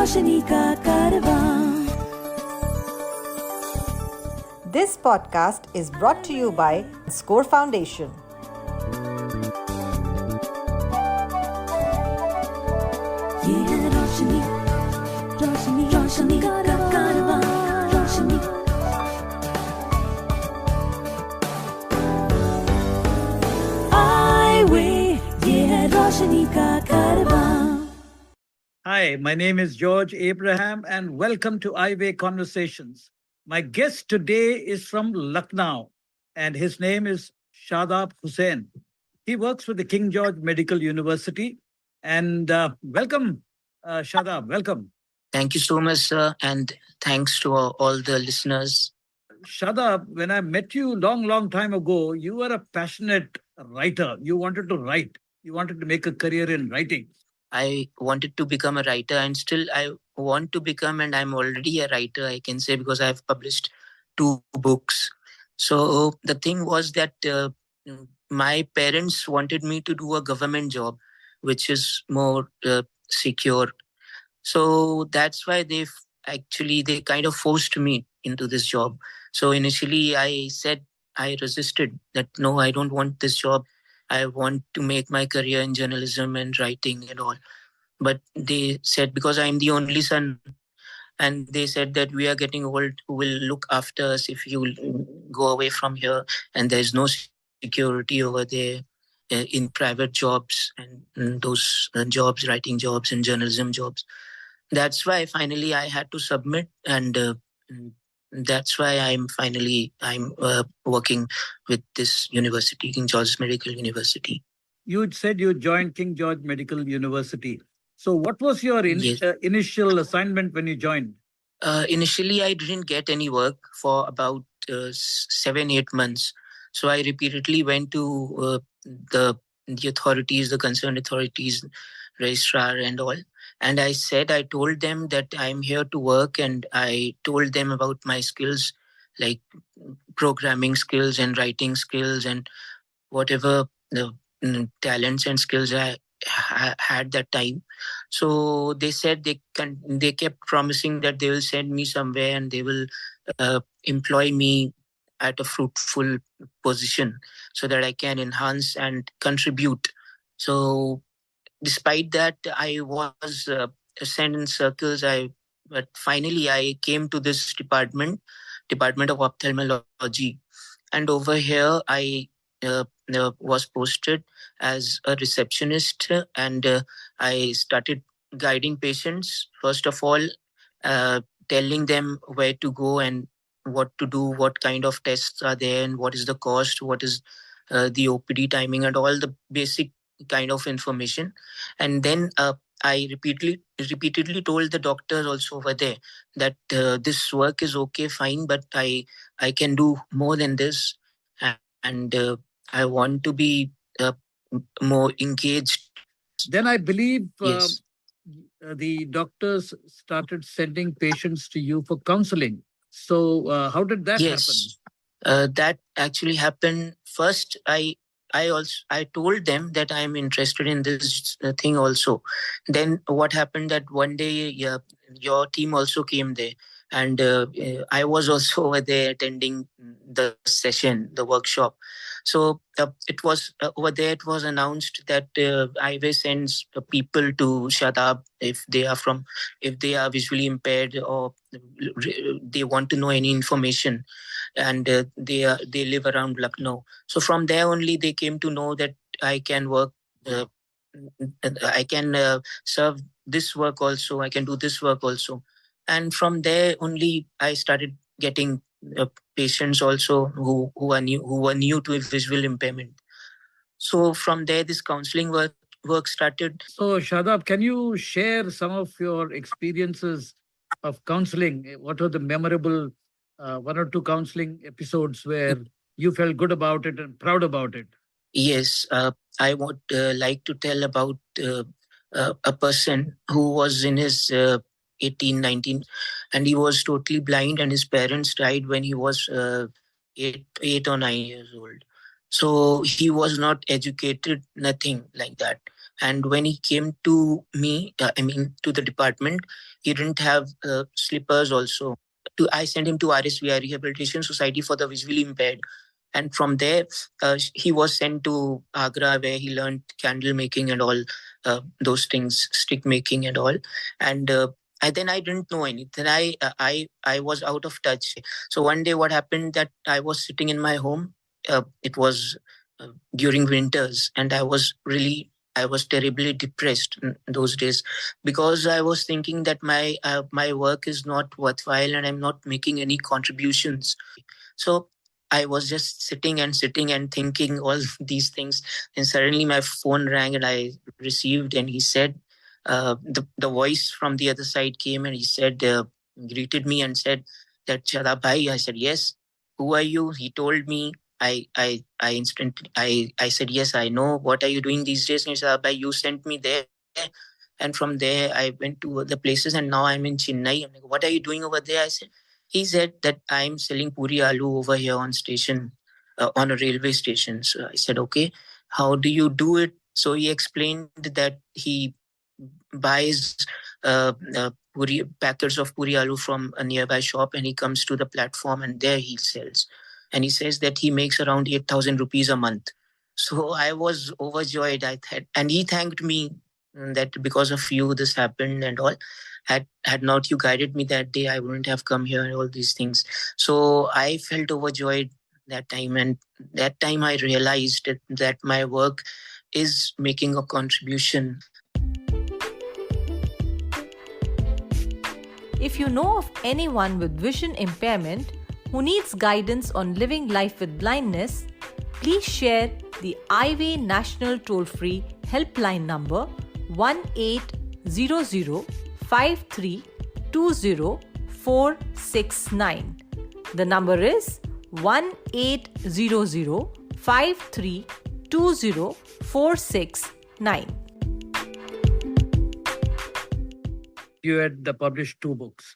रोशनी का कारवां. This podcast is brought to you by Score Foundation. ये है रोशनी, रोशनी, रोशनी का कारवां. रोशनी. Eyeway, ये है रोशनी का कारवां. Hi, my name is George Abraham and welcome to Eyeway Conversations. My guest today is from Lucknow and his name is Shadab Husain. He works with the King George Medical University and welcome, Shadab, welcome. Thank you so much, sir, and thanks to all the listeners. Shadab, when I met you long time ago, you were a passionate writer. You wanted to write. You wanted to make a career in writing. I wanted to become a writer, and still I want to become, and I'm already a writer, I can say, because I've published 2 books. So the thing was that my parents wanted me to do a government job, which is more secure. So that's why they kind of forced me into this job. So initially I resisted that, no, I don't want this job. I want to make my career in journalism and writing and all. But they said, because I'm the only son, and they said that we are getting old, who will look after us if you go away from here, and there's no security over there in private jobs and those jobs, writing jobs and journalism jobs. That's why finally I had to submit, and that's why I'm working with this university, King George Medical University. You said you joined King George Medical University. So what was your initial assignment when you joined? Initially, I didn't get any work for about 7-8 months. So I repeatedly went to the authorities, the concerned authorities, registrar and all. And I told them that I'm here to work, and I told them about my skills, like programming skills and writing skills and whatever the talents and skills I had that time. So they said they kept promising that they will send me somewhere and they will employ me at a fruitful position so that I can enhance and contribute. So despite that, I was sent in circles. But finally I came to this department of ophthalmology, and over here I was posted as a receptionist, and I started guiding patients. First of all, telling them where to go and what to do, what kind of tests are there, and what is the cost, what is the OPD timing, and all the basic kind of information. And then I repeatedly told the doctors also over there that this work is okay, fine, but I can do more than this, and I want to be more engaged. Then I believe Yes. The doctors started sending patients to you for counseling. So how did that happen? That actually happened. First, I told them that I'm interested in this thing also. Then what happened that one day your team also came there, and I was also over there attending the session, the workshop. So it was over there. It was announced that Eyeway sends people to Shadab if they are visually impaired or they want to know any information, and they live around Lucknow. So from there only they came to know that I can work. I can serve this work also. I can do this work also, and from there only I started getting patients also who were new to visual impairment. So from there, this counseling work started. So Shadab, can you share some of your experiences of counseling? What are the memorable 1 or 2 counseling episodes where you felt good about it and proud about it? Yes, I would like to tell about a person who was in his 18, 19, and he was totally blind, and his parents died when he was 8 or 9 years old. So he was not educated, nothing like that. And when he came to me, to the department, he didn't have slippers also. I sent him to RSVI, Rehabilitation Society for the Visually Impaired. And from there, he was sent to Agra, where he learned candle making and all those things, stick making and all. And then I didn't know anything. I was out of touch. So one day, what happened that I was sitting in my home. It was during winters, and I was terribly depressed in those days, because I was thinking that my work is not worthwhile and I'm not making any contributions. So I was just sitting and thinking all these things. And suddenly my phone rang and I received, and he said, the voice from the other side came, and he said, greeted me and said that, Shadab bhai. I said, yes. Who are you? He told me. I said, yes, I know. What are you doing these days? And he said, bhai, you sent me there. And from there, I went to other places, and now I'm in Chennai. I'm like, what are you doing over there? He said that I'm selling puri aloo over here on station, on a railway station. So I said, okay, how do you do it? So he explained that he buys packets of puri aloo from a nearby shop, and he comes to the platform, and there he sells. And he says that he makes around 8,000 rupees a month. So I was overjoyed. And he thanked me that because of you this happened and all. Had not you guided me that day, I wouldn't have come here and all these things. So I felt overjoyed that time, and that time I realized that my work is making a contribution. If you know of anyone with vision impairment who needs guidance on living life with blindness, please share the Eyeway National Toll-Free Helpline number 1800-5320-469. The number is 1800-5320-469. You had published 2 books.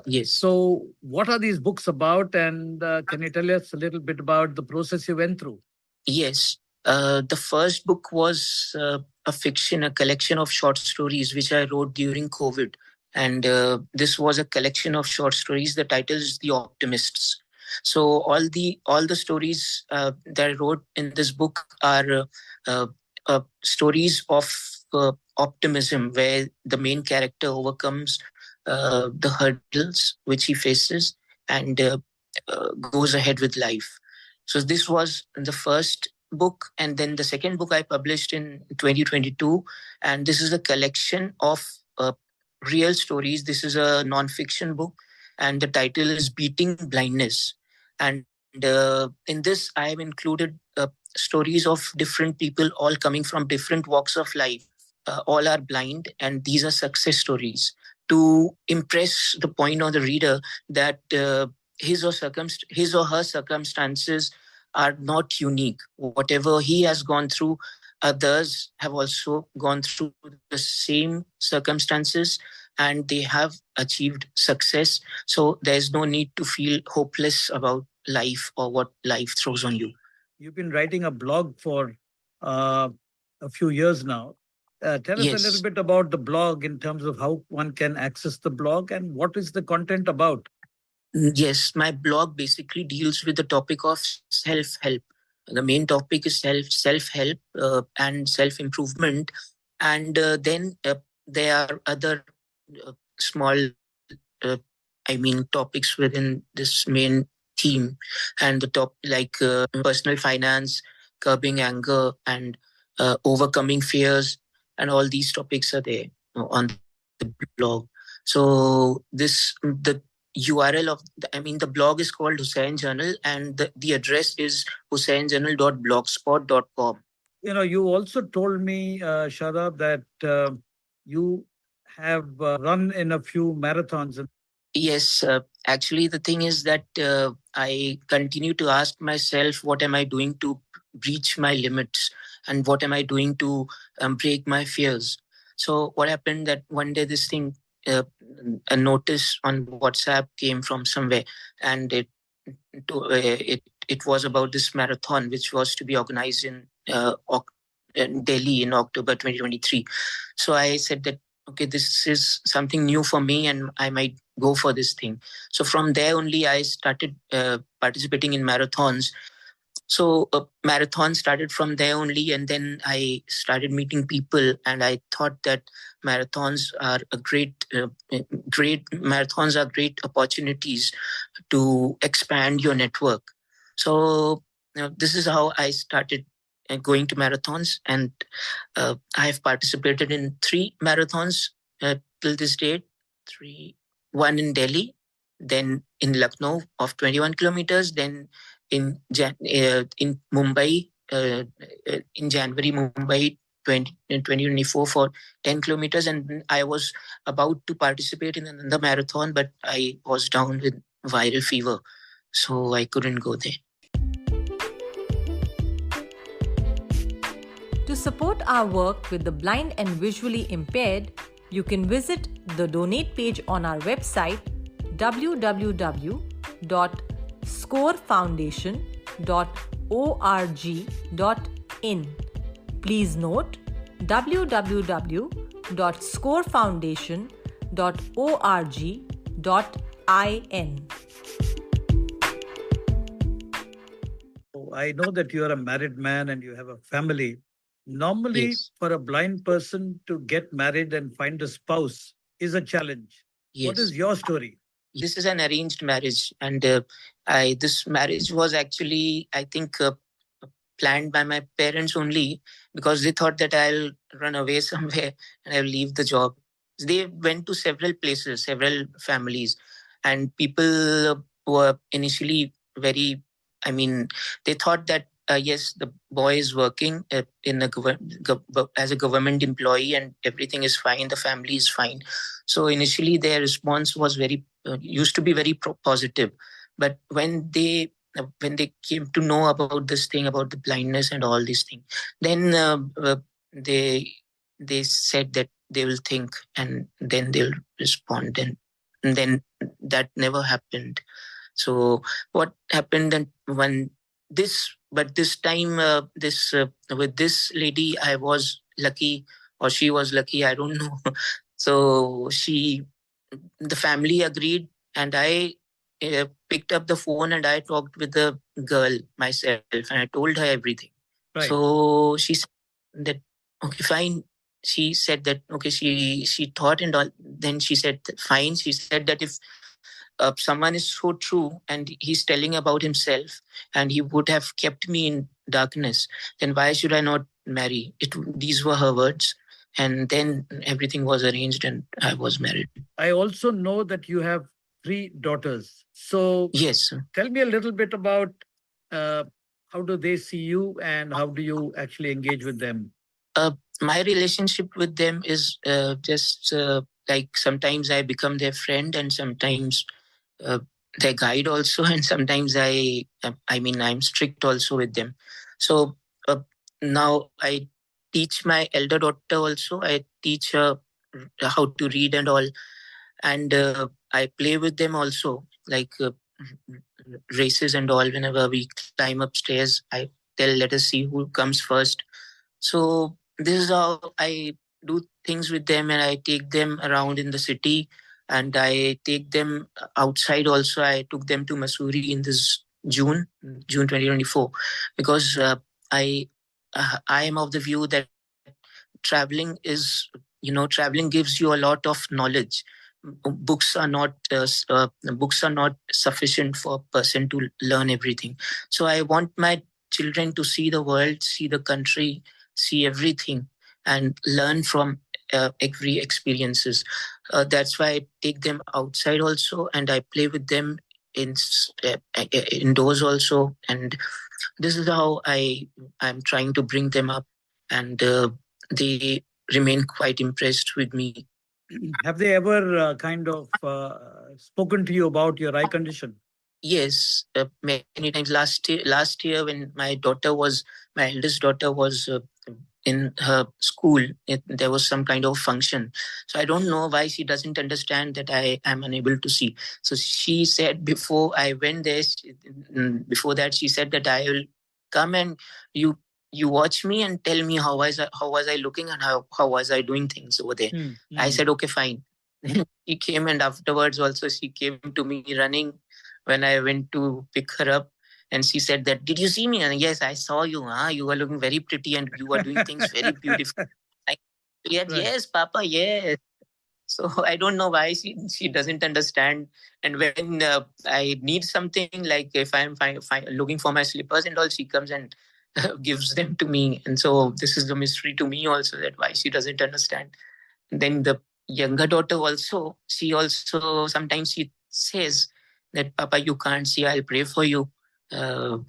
Yes. So what are these books about? And can you tell us a little bit about the process you went through? Yes. The first book was a fiction, a collection of short stories, which I wrote during COVID. And this was a collection of short stories. The title is The Optimists. So all the stories that I wrote in this book are stories of optimism, where the main character overcomes the hurdles which he faces and goes ahead with life. So this was the first book, and then the second book I published in 2022, and this is a collection of real stories. This is a non-fiction book, and the title is Beating Blindness. And in this, I have included stories of different people, all coming from different walks of life. All are blind, and these are success stories to impress the point on the reader that his or her circumstances are not unique. Whatever he has gone through, others have also gone through the same circumstances, and they have achieved success. So there's no need to feel hopeless about life or what life throws on you. You've been writing a blog for a few years now. Tell us a little bit about the blog in terms of how one can access the blog and what is the content about. Yes, my blog basically deals with the topic of self-help. The main topic is self-help and self-improvement. And then there are other small, topics within this main theme. And the top, like personal finance, curbing anger, and overcoming fears, and all these topics are there on the blog. So the URL of the blog is called Husain Journal, and the address is husainjournal.blogspot.com. You also told me, Shadab, that you have run in a few marathons. Yes, actually, the thing is that I continue to ask myself, what am I doing to reach my limits, and what am I doing to break my fears? So what happened that one day this thing, a notice on WhatsApp came from somewhere, and it it was about this marathon, which was to be organized in Delhi in October 2023. So I said that, okay, this is something new for me and I might go for this thing. So from there only I started participating in marathons. So a marathon started from there only, and then I started meeting people, and I thought that marathons are a great marathons are great opportunities to expand your network. So this is how I started going to marathons, and I have participated in 3 marathons till this date. One in Delhi, then in Lucknow of 21 kilometers, then in Mumbai, in January, Mumbai 2024 for 10 kilometers. And I was about to participate in another marathon, but I was down with viral fever, so I couldn't go there. To support our work with the blind and visually impaired, you can visit the donate page on our website www.scorefoundation.org.in. Please note www.scorefoundation.org.in. I know that you are a married man and you have a family. Normally, Yes. for a blind person to get married and find a spouse is a challenge. What Yes. is your story? This is an arranged marriage, and this marriage was actually, I think, planned by my parents only, because they thought that I'll run away somewhere and I'll leave the job. They went to several places, several families, and people were initially very, I mean, they thought that yes, the boy is working in as a government employee and everything is fine, the family is fine. So initially their response was used to be very positive. But when they came to know about this thing, about the blindness and all these things, then they said that they will think and then they'll respond, and then that never happened. So what happened then when this time with this lady, I was lucky, or she was lucky, I don't know. So the family agreed, and I picked up the phone and I talked with the girl myself, and I told her everything. Right. So she said that, okay, fine. She said that, okay, she thought and all. Then she said, fine. She said that if someone is so true and he's telling about himself and he would have kept me in darkness, then why should I not marry? These were her words. And then everything was arranged and I was married. I also know that you have 3 daughters. So Yes. tell me a little bit about how do they see you and how do you actually engage with them? My relationship with them is just like sometimes I become their friend and sometimes their guide also, and sometimes I'm strict also with them. So now I teach my elder daughter also. I teach her how to read and all, and I play with them also, like races and all. Whenever we climb upstairs, I tell, let us see who comes first. So this is how I do things with them, and I take them around in the city, and I take them outside also. I took them to Missouri in this June 2024, because I am of the view that traveling gives you a lot of knowledge. Books are not sufficient for a person to learn everything. So I want my children to see the world, see the country, see everything, and learn from every experiences. That's why I take them outside also, and I play with them indoors also. And this is how I'm trying to bring them up, and they remain quite impressed with me. Have they ever spoken to you about your eye condition? Yes, many times. Last year when my eldest daughter was in her school, there was some kind of function. So I don't know why she doesn't understand that I am unable to see. So she said before I went there, before that she said that I will come and you watch me and tell me how was I looking and how was I doing things over there. I said okay, fine. She came, and afterwards also she came to me running when I went to pick her up. And she said that, did you see me? And yes, I saw you. You were looking very pretty and you were doing things very beautiful. I said, Right. yes, Papa, yes. So I don't know why she doesn't understand. And when I need something, like if I'm looking for my slippers and all, she comes and gives them to me. And so this is the mystery to me also, that why she doesn't understand. Then the younger daughter also, she also sometimes she says that, Papa, you can't see, I'll pray for you. But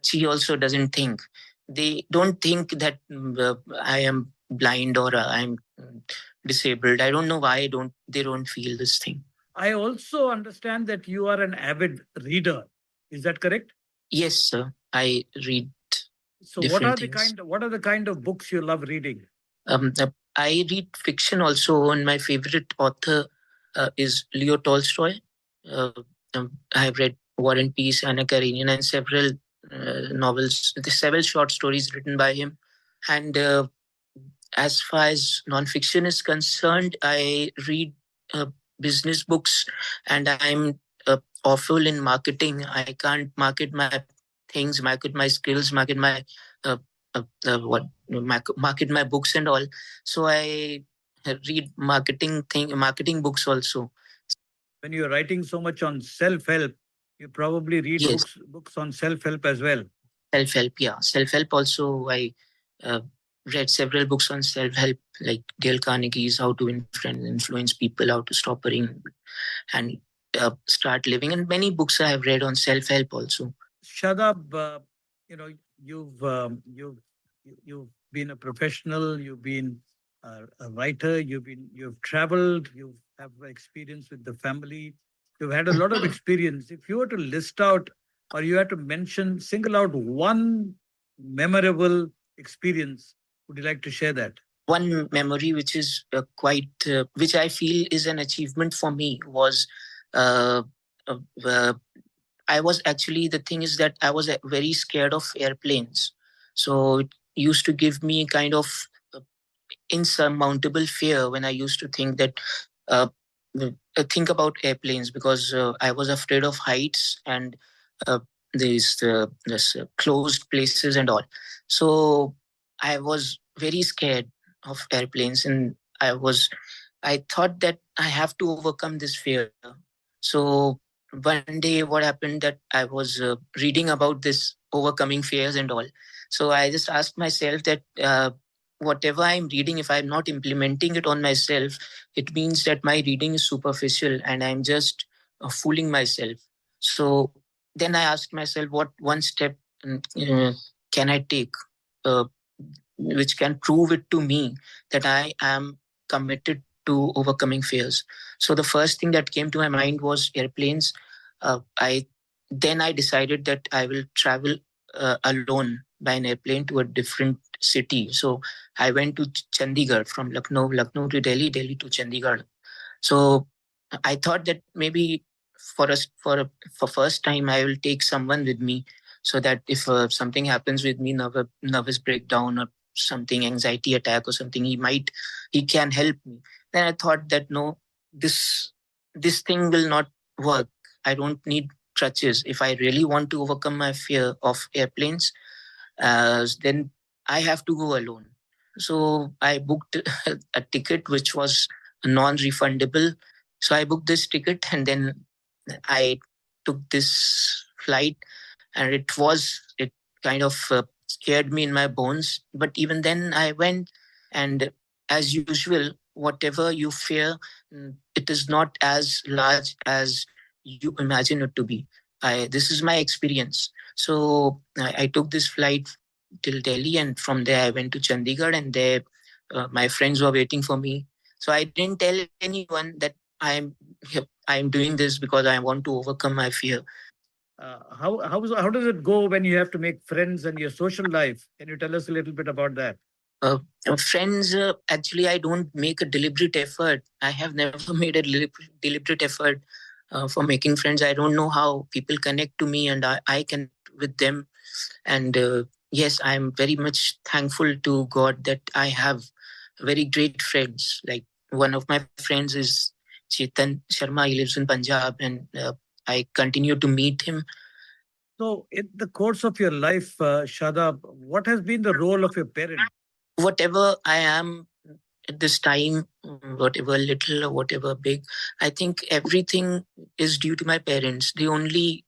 she also doesn't think. They don't think that I am blind or I'm disabled. I don't know why they don't feel this thing. I also understand that you are an avid reader. Is that correct? Yes, sir. I read. So what are the things. kind of books you love reading? I read fiction also, and my favorite author is Leo Tolstoy. I have read War and Peace, Anna Karenina, and several novels, several short stories written by him. And as far as non-fiction is concerned, I read business books, and I'm awful in marketing. I can't market my things, market my skills, market my market my books and all. So I read marketing books also. When you're writing so much on self-help, you probably read Yes. books on self-help as well. Self-help, yeah. Self-help also, I uh, read several books on self-help, like Dale Carnegie's How to Influence People, How to Stop Worrying and Start Living, and many books I have read on self-help also. Shadab, you've you've been a professional, you've been a writer, you've traveled, you have experience with the family, you've had a lot of experience. If you were to list out, or you had to single out one memorable experience, would you like to share that? One memory which is which I feel is an achievement for me was uh, uh, I was actually, the thing is that I was very scared of airplanes. So it used to give me kind of uh, insurmountable fear when I used to think that, uh, think about airplanes, because I was afraid of heights and uh, this closed places and all. So I was very scared of airplanes, and I thought that I have to overcome this fear. So one day what happened, that I was reading about this overcoming fears and all. So I just asked myself that whatever I'm reading, if I'm not implementing it on myself, it means that my reading is superficial and I'm just fooling myself. So then I asked myself, what one step can I take, uh, which can prove it to me that I am committed to overcoming fears. So the first thing that came to my mind was airplanes. I Then I decided that I will travel alone by an airplane to a different city. So I went to Chandigarh, from Lucknow to Delhi, Delhi to Chandigarh. So I thought that maybe for first time I will take someone with me, so that if something happens with me, nervous breakdown or something, anxiety attack or something, he can help me. Then I thought that no, this thing will not work. I don't need crutches. If I really want to overcome my fear of airplanes, then I have to go alone. So I booked a ticket which was non-refundable. So I booked this ticket, and then I took this flight, and it kind of scared me in my bones. But even then I went, and as usual, whatever you fear, it is not as large as you imagine it to be. This is my experience. So I took this flight till Delhi, and from there I went to Chandigarh, and there my friends were waiting for me. So I didn't tell anyone that I'm doing this because I want to overcome my fear. How does it go when you have to make friends and your social life? Can you tell us a little bit about that? Uh, Friends, actually, I don't make a deliberate effort. I have never made a deliberate effort for making friends. I don't know how people connect to me, and I connect with them. And yes, I'm very much thankful to God that I have very great friends. Like one of my friends is Chetan Sharma. He lives in Punjab, and I continue to meet him. So, in the course of your life, Shadab, what has been the role of your parents? Whatever I am at this time, whatever little or whatever big, I think everything is due to my parents. They only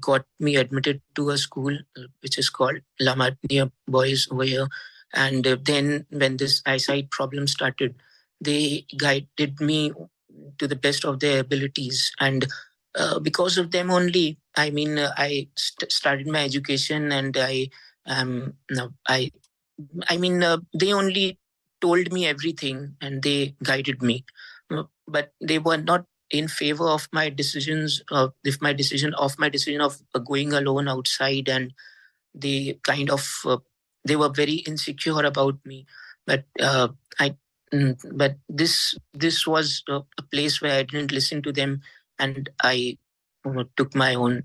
got me admitted to a school which is called Lamartnia Boys over here. And then when this eyesight problem started, they guided me to the best of their abilities. And because of them only, I mean, I started my education, and no, I mean, they only told me everything and they guided me, but they were not in favor of my decisions, of my decision of going alone outside, and they kind of they were very insecure about me. But I, but this was a place where I didn't listen to them, and I took my own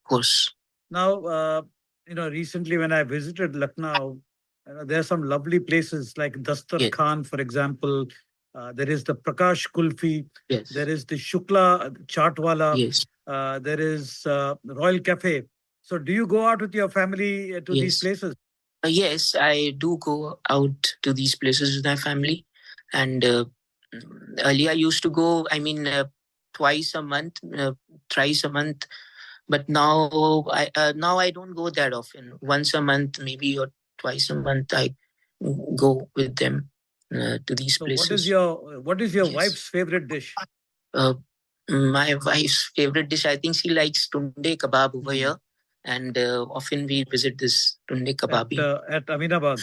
course. Now, recently when I visited Lucknow, there are some lovely places like Dastar Yes. Khan, for example. There is the Prakash Kulfi. Yes. There is the Shukla Chaatwala. Yes. There is Royal Cafe. So, do you go out with your family to these Yes. places? Yes, I do go out to these places with my family, and earlier I used to go. I mean, twice a month, thrice a month. But now I don't go that often. Once a month, maybe, or twice a month, I go with them to these So, places. what is your Yes. wife's favorite dish? Uh, my wife's favorite dish, I think she likes tunde kebab over here, and often we visit this tunde kebabi. At Aminabad.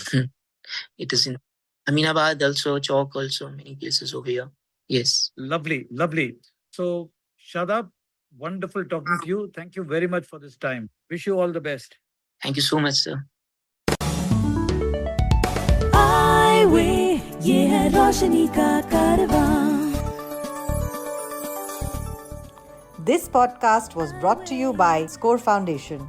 It is in Aminabad also, Chowk also, many places over here. Yes. Lovely, lovely. So, Shadab, wonderful talking to you. Thank you very much for this time. Wish you all the best. Thank you so much, sir. Eyeway, ये है रोशनी का कारवां. This podcast was brought to you by Score Foundation.